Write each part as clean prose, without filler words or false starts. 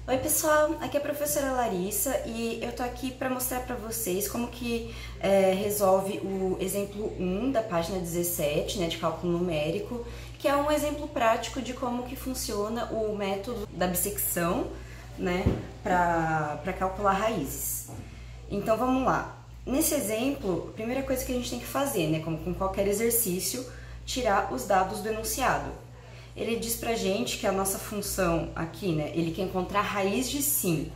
Oi pessoal, aqui é a professora Larissa e eu tô aqui para mostrar para vocês como que resolve o exemplo 1 da página 17, né, de cálculo numérico, que é um exemplo prático de como que funciona o método da bissecção, né, para calcular raízes. Então vamos lá. Nesse exemplo, a primeira coisa que a gente tem que fazer, né, como com qualquer exercício, tirar os dados do enunciado. Ele diz pra gente que a nossa função aqui, né, ele quer encontrar raiz de 5.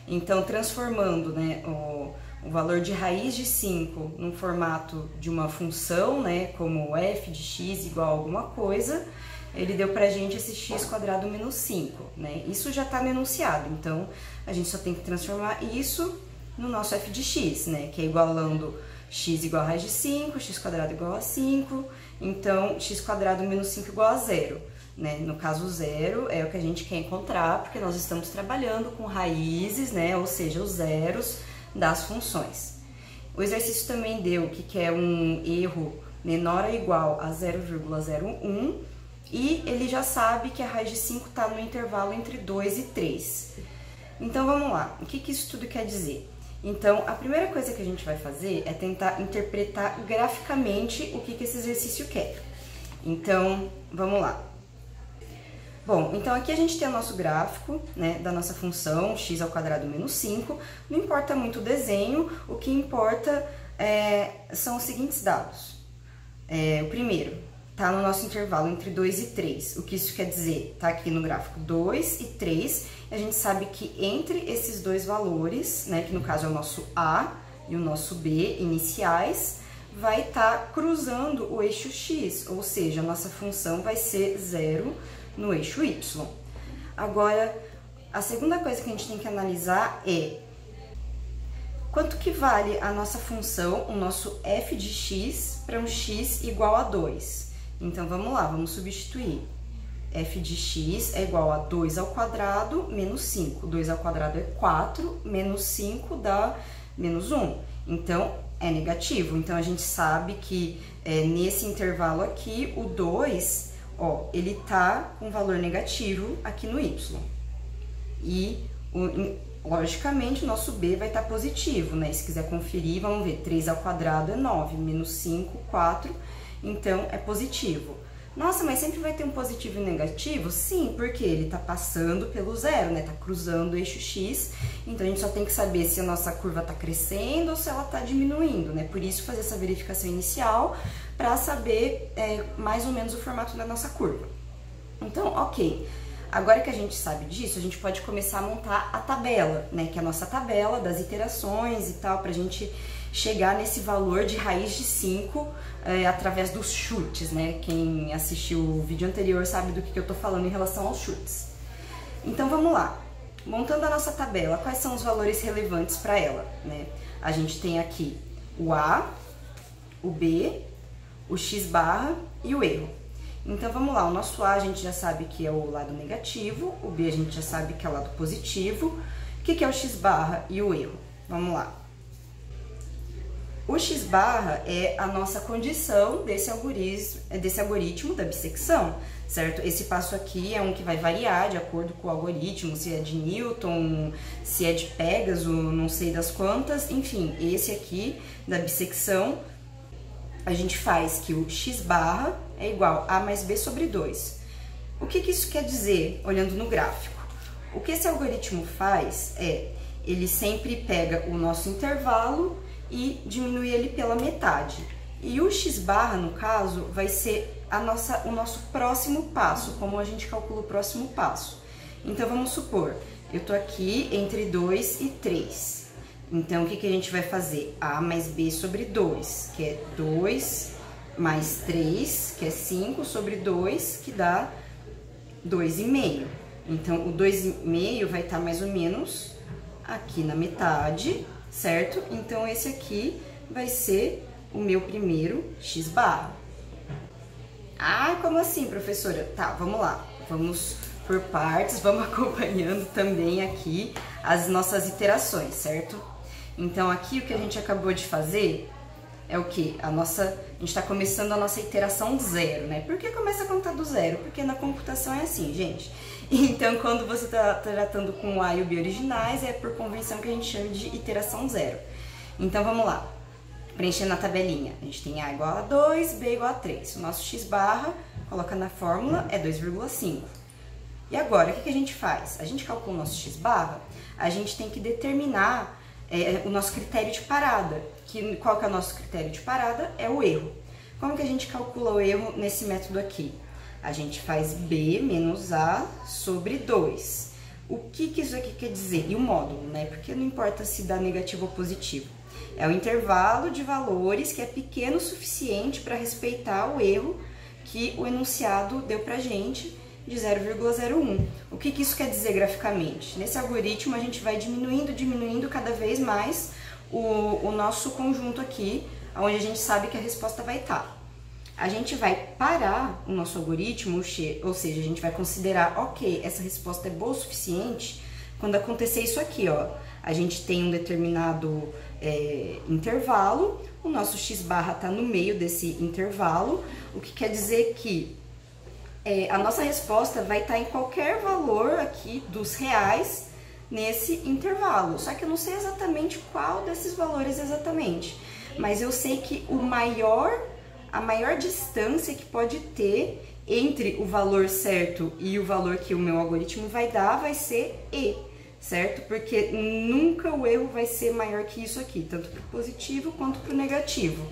Então, transformando, né, o valor de raiz de 5 num formato de uma função, né, como f de x igual a alguma coisa, ele deu pra gente esse x quadrado menos 5, né? Isso já tá no enunciado, então a gente só tem que transformar isso no nosso f de x, né, que é igualando x igual a raiz de 5, x quadrado igual a 5, então x quadrado menos 5 igual a 0. Né? No caso, 0 é o que a gente quer encontrar, porque nós estamos trabalhando com raízes, né? Ou seja, os zeros das funções. O exercício também deu que é um erro menor ou igual a 0,01 e ele já sabe que a raiz de 5 está no intervalo entre 2 e 3. Então, vamos lá. O que isso tudo quer dizer? Então, a primeira coisa que a gente vai fazer é tentar interpretar graficamente o que esse exercício quer. Então, vamos lá. Bom, então aqui a gente tem o nosso gráfico, né, da nossa função x ao quadrado menos 5. Não importa muito o desenho, o que importa são os seguintes dados. O primeiro, tá no nosso intervalo entre 2 e 3. O que isso quer dizer? Tá aqui no gráfico 2 e 3. A gente sabe que entre esses dois valores, né, que no caso é o nosso A e o nosso B iniciais, vai estar cruzando o eixo x, ou seja, a nossa função vai ser 0 no eixo y. Agora, a segunda coisa que a gente tem que analisar é quanto que vale a nossa função, o nosso f de x, para um x igual a 2. Então, vamos lá, vamos substituir. F de x é igual a 2 ao quadrado menos 5. 2 ao quadrado é 4, menos 5 dá menos 1. Então, é negativo. Então, a gente sabe que nesse intervalo aqui, o 2... Ó, ele tá com valor negativo aqui no y. E, logicamente, o nosso b vai estar positivo, né? Se quiser conferir, vamos ver, 3 ao quadrado é 9, menos 5, 4, então é positivo. Nossa, mas sempre vai ter um positivo e negativo? Sim, porque ele tá passando pelo zero, né? Tá cruzando o eixo x, então a gente só tem que saber se a nossa curva tá crescendo ou se ela tá diminuindo, né? Por isso, fazer essa verificação inicial, para saber mais ou menos o formato da nossa curva. Então, ok. Agora que a gente sabe disso, a gente pode começar a montar a tabela, né? Que é a nossa tabela das iterações e tal, pra gente chegar nesse valor de raiz de 5 através dos chutes, né? Quem assistiu o vídeo anterior sabe do que eu tô falando em relação aos chutes. Então, vamos lá. Montando a nossa tabela, quais são os valores relevantes para ela, né? A gente tem aqui o A, o B, o x barra e o erro. Então, vamos lá, o nosso A a gente já sabe que é o lado negativo, o B a gente já sabe que é o lado positivo. O que é o x barra e o erro? Vamos lá. O x barra é a nossa condição desse algoritmo da bissecção, certo? Esse passo aqui é um que vai variar de acordo com o algoritmo, se é de Newton, se é de Pegasus, não sei das quantas, enfim, esse aqui da bissecção, a gente faz que o x barra é igual a mais b sobre 2. O que isso quer dizer, olhando no gráfico? O que esse algoritmo faz ele sempre pega o nosso intervalo e diminui ele pela metade. E o x barra, no caso, vai ser o nosso próximo passo, como a gente calcula o próximo passo. Então, vamos supor, eu tô aqui entre 2 e 3. Então, o que a gente vai fazer? A mais b sobre 2, que é 2 mais 3, que é 5 sobre 2, que dá 2,5. Então, o 2,5 vai estar mais ou menos aqui na metade, certo? Então, esse aqui vai ser o meu primeiro x barra. Ah, como assim, professora? Tá, vamos lá. Vamos por partes, vamos acompanhando também aqui as nossas iterações, certo? Então, aqui o que a gente acabou de fazer é o que? A gente está começando a nossa iteração zero, né? Por que começa a contar do zero? Porque na computação é assim, gente. Então, quando você está tratando com o A e o B originais, é por convenção que a gente chama de iteração zero. Então, vamos lá. Preenchendo a tabelinha. A gente tem A igual a 2, B igual a 3. O nosso x barra, coloca na fórmula, é 2,5. E agora, o que a gente faz? A gente calcula o nosso x barra, a gente tem que determinar o nosso critério de parada. Qual que é o nosso critério de parada? É o erro. Como que a gente calcula o erro nesse método aqui? A gente faz B menos A sobre 2. O que isso aqui quer dizer? E o módulo, né? Porque não importa se dá negativo ou positivo. É o intervalo de valores que é pequeno o suficiente para respeitar o erro que o enunciado deu pra gente de 0,01. O que isso quer dizer graficamente? Nesse algoritmo a gente vai diminuindo cada vez mais o nosso conjunto aqui, onde a gente sabe que a resposta vai estar. A gente vai parar o nosso algoritmo, ou seja, a gente vai considerar, ok, essa resposta é boa o suficiente quando acontecer isso aqui, ó. A gente tem um determinado intervalo, o nosso x barra está no meio desse intervalo, o que quer dizer que a nossa resposta vai estar em qualquer valor aqui dos reais nesse intervalo. Só que eu não sei exatamente qual desses valores exatamente, mas eu sei que a maior distância que pode ter entre o valor certo e o valor que o meu algoritmo vai dar vai ser E, certo? Porque nunca o erro vai ser maior que isso aqui, tanto para o positivo quanto para o negativo.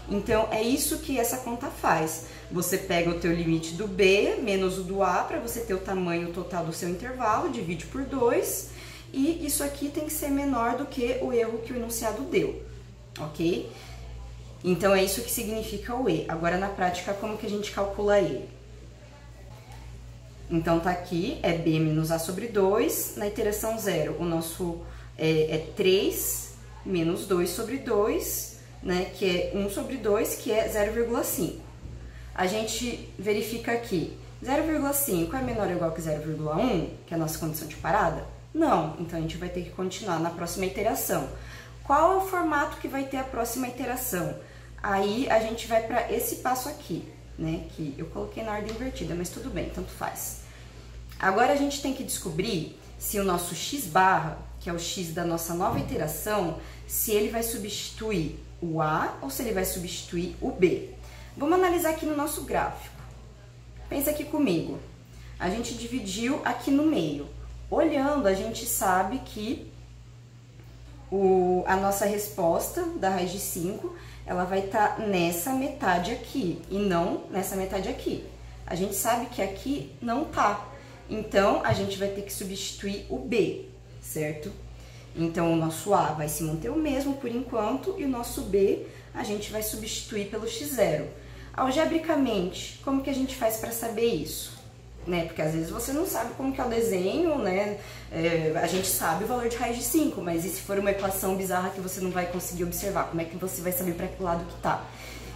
Então, é isso que essa conta faz. Você pega o teu limite do B menos o do A para você ter o tamanho total do seu intervalo, divide por 2, e isso aqui tem que ser menor do que o erro que o enunciado deu, ok? Então, é isso que significa o E. Agora, na prática, como que a gente calcula ele? Então, tá aqui, é B menos A sobre 2. Na iteração 0, o nosso é 3 menos 2 sobre 2, né, que é 1 sobre 2, que é 0,5. A gente verifica aqui, 0,5 é menor ou igual que 0,1, que é a nossa condição de parada? Não, então a gente vai ter que continuar na próxima iteração. Qual é o formato que vai ter a próxima iteração? Aí a gente vai para esse passo aqui, né, que eu coloquei na ordem invertida, mas tudo bem, tanto faz. Agora a gente tem que descobrir se o nosso x barra, que é o x da nossa nova iteração, se ele vai substituir o A ou se ele vai substituir o B. Vamos analisar aqui no nosso gráfico. Pensa aqui comigo. A gente dividiu aqui no meio. Olhando, a gente sabe que a nossa resposta da raiz de 5, ela vai estar nessa metade aqui e não nessa metade aqui. A gente sabe que aqui não tá. Então, a gente vai ter que substituir o B, certo? Então, o nosso A vai se manter o mesmo por enquanto e o nosso B a gente vai substituir pelo x0. Algebricamente, como que a gente faz para saber isso? Né? Porque às vezes você não sabe como que é o desenho, né? A gente sabe o valor de raiz de 5, mas e se for uma equação bizarra que você não vai conseguir observar? Como é que você vai saber para que lado que tá?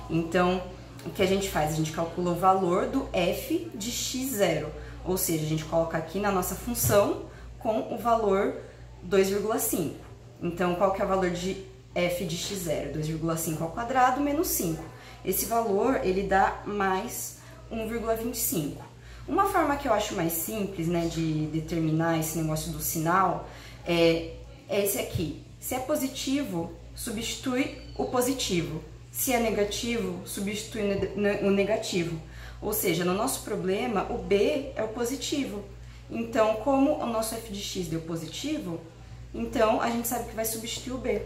Então, o que a gente faz? A gente calcula o valor do f de x0, ou seja, a gente coloca aqui na nossa função com o valor 2,5. Então, qual que é o valor de f de x0? 2,5 ao quadrado menos 5. Esse valor, ele dá mais 1,25. Uma forma que eu acho mais simples, né, de determinar esse negócio do sinal é esse aqui. Se é positivo, substitui o positivo. Se é negativo, substitui o negativo. Ou seja, no nosso problema, o B é o positivo. Então, como o nosso f de x deu positivo, então a gente sabe que vai substituir o B.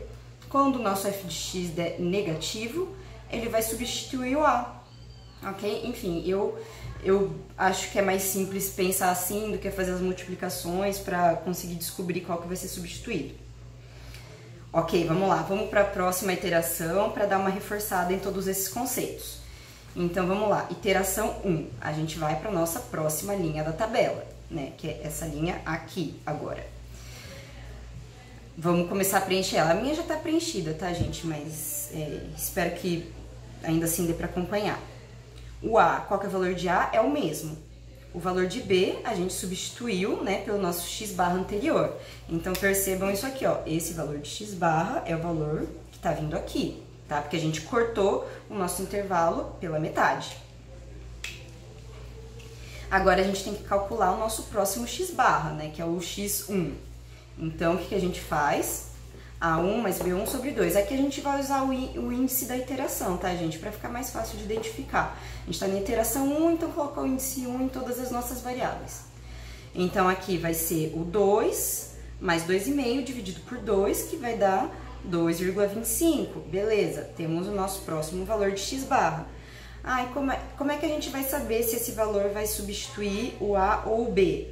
Quando o nosso f de x der negativo, ele vai substituir o A. Ok? Enfim, eu acho que é mais simples pensar assim do que fazer as multiplicações para conseguir descobrir qual que vai ser substituído. Ok, vamos lá, vamos para a próxima iteração para dar uma reforçada em todos esses conceitos. Então, vamos lá, iteração 1, a gente vai para a nossa próxima linha da tabela, né, que é essa linha aqui agora. Vamos começar a preencher ela. A minha já está preenchida, tá, gente? Mas espero que ainda assim dê para acompanhar. O A, qual que é o valor de A? É o mesmo. O valor de B, a gente substituiu, né, pelo nosso x barra anterior. Então, percebam isso aqui, ó. Esse valor de x barra é o valor que está vindo aqui, tá? Porque a gente cortou o nosso intervalo pela metade. Agora a gente tem que calcular o nosso próximo x barra, né, que é o x1. Então, o que a gente faz? A1 mais B1 sobre 2. Aqui a gente vai usar o índice da iteração, tá, gente? Para ficar mais fácil de identificar. A gente está na iteração 1, então colocar o índice 1 em todas as nossas variáveis. Então, aqui vai ser o 2 mais 2,5 dividido por 2, que vai dar 2,25. Beleza, temos o nosso próximo valor de x barra. E como é que a gente vai saber se esse valor vai substituir o A ou o B?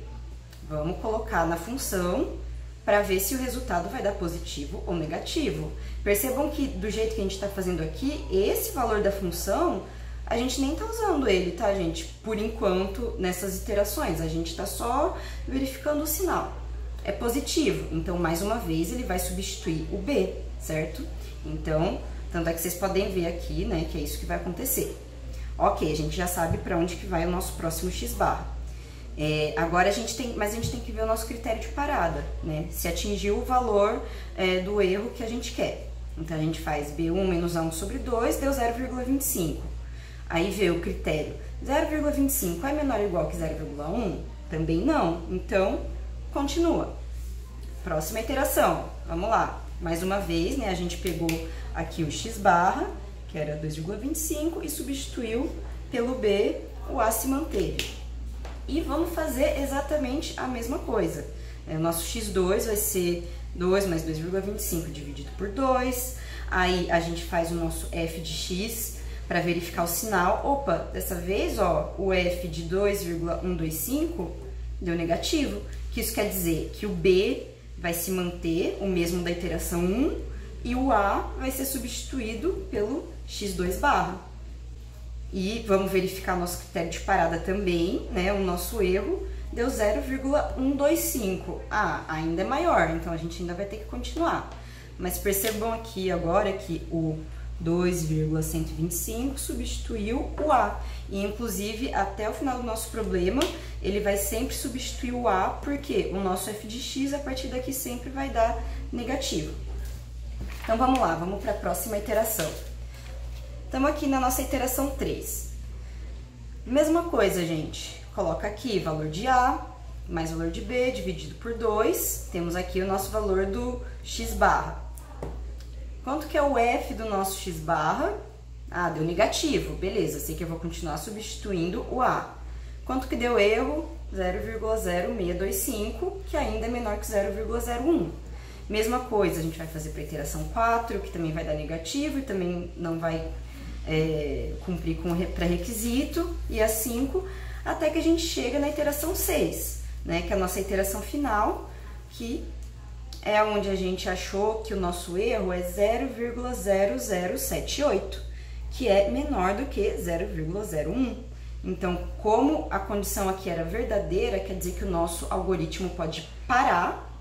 Vamos colocar na função para ver se o resultado vai dar positivo ou negativo. Percebam que do jeito que a gente está fazendo aqui, esse valor da função, a gente nem está usando ele, tá, gente? Por enquanto, nessas iterações, a gente está só verificando o sinal. É positivo, então, mais uma vez, ele vai substituir o B, certo? Então, tanto é que vocês podem ver aqui, né, que é isso que vai acontecer. Ok, a gente já sabe para onde que vai o nosso próximo x barra. Agora a gente tem que ver o nosso critério de parada, né? Se atingiu o valor do erro que a gente quer. Então a gente faz B1 menos A1 sobre 2, deu 0,25. Aí vê o critério, 0,25 é menor ou igual que 0,1? Também não, então continua. Próxima iteração, vamos lá. Mais uma vez, né, a gente pegou aqui o x barra, que era 2,25, e substituiu pelo B, o A se manteve. E vamos fazer exatamente a mesma coisa. O nosso x2 vai ser 2 mais 2,25 dividido por 2. Aí a gente faz o nosso f de x para verificar o sinal. Opa, dessa vez, ó, o f de 2,125 deu negativo. Que isso quer dizer que o b vai se manter o mesmo da iteração 1 e o a vai ser substituído pelo x2 barra. E vamos verificar nosso critério de parada também, né? O nosso erro deu 0,125. Ainda é maior, então a gente ainda vai ter que continuar. Mas percebam aqui agora que o 2,125 substituiu o A. E, inclusive, até o final do nosso problema, ele vai sempre substituir o A, porque o nosso f de x, a partir daqui, sempre vai dar negativo. Então, vamos lá, vamos para a próxima iteração. Estamos aqui na nossa iteração 3. Mesma coisa, gente. Coloca aqui valor de A mais valor de B dividido por 2. Temos aqui o nosso valor do x barra. Quanto que é o f do nosso x barra? Deu negativo. Beleza, sei que eu vou continuar substituindo o A. Quanto que deu erro? 0,0625, que ainda é menor que 0,01. Mesma coisa, a gente vai fazer para a iteração 4, que também vai dar negativo e também não vai cumprir com o pré-requisito, e a 5, até que a gente chega na iteração 6, né, que é a nossa iteração final, que é onde a gente achou que o nosso erro é 0,0078, que é menor do que 0,01. Então, como a condição aqui era verdadeira, quer dizer que o nosso algoritmo pode parar,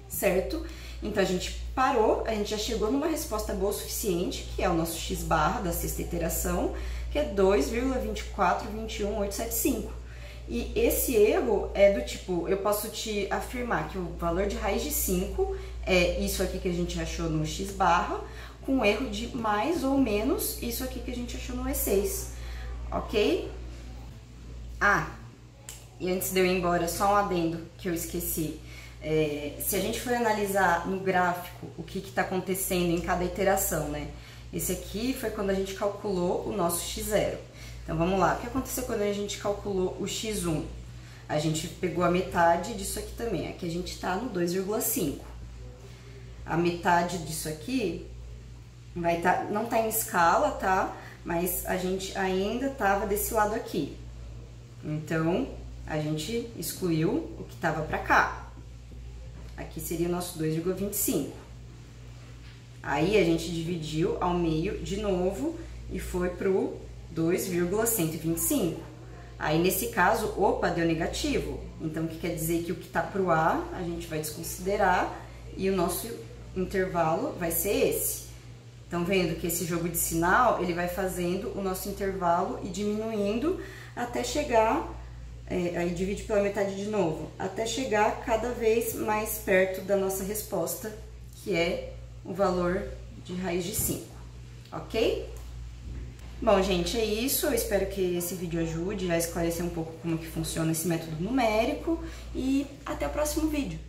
certo? Então, a gente parou, a gente já chegou numa resposta boa o suficiente, que é o nosso x barra da sexta iteração, que é 2,2421875. E esse erro é do tipo, eu posso te afirmar que o valor de raiz de 5 é isso aqui que a gente achou no x barra, com erro de mais ou menos isso aqui que a gente achou no E6, ok? E antes de eu ir embora, só um adendo que eu esqueci. Se a gente for analisar no gráfico o que está acontecendo em cada iteração, né? Esse aqui foi quando a gente calculou o nosso x0. Então, vamos lá. O que aconteceu quando a gente calculou o x1? A gente pegou a metade disso aqui também. Aqui a gente está no 2,5. A metade disso aqui não está em escala, tá? Mas a gente ainda estava desse lado aqui. Então, a gente excluiu o que estava para cá. Aqui seria o nosso 2,25. Aí, a gente dividiu ao meio de novo e foi pro 2,125. Aí, nesse caso, opa, deu negativo. Então, o que quer dizer que o que está pro A, a gente vai desconsiderar e o nosso intervalo vai ser esse. Então, vendo que esse jogo de sinal, ele vai fazendo o nosso intervalo e diminuindo até chegar... aí divide pela metade de novo, até chegar cada vez mais perto da nossa resposta, que é o valor de raiz de 5, ok? Bom, gente, é isso. Eu espero que esse vídeo ajude a esclarecer um pouco como que funciona esse método numérico e até o próximo vídeo.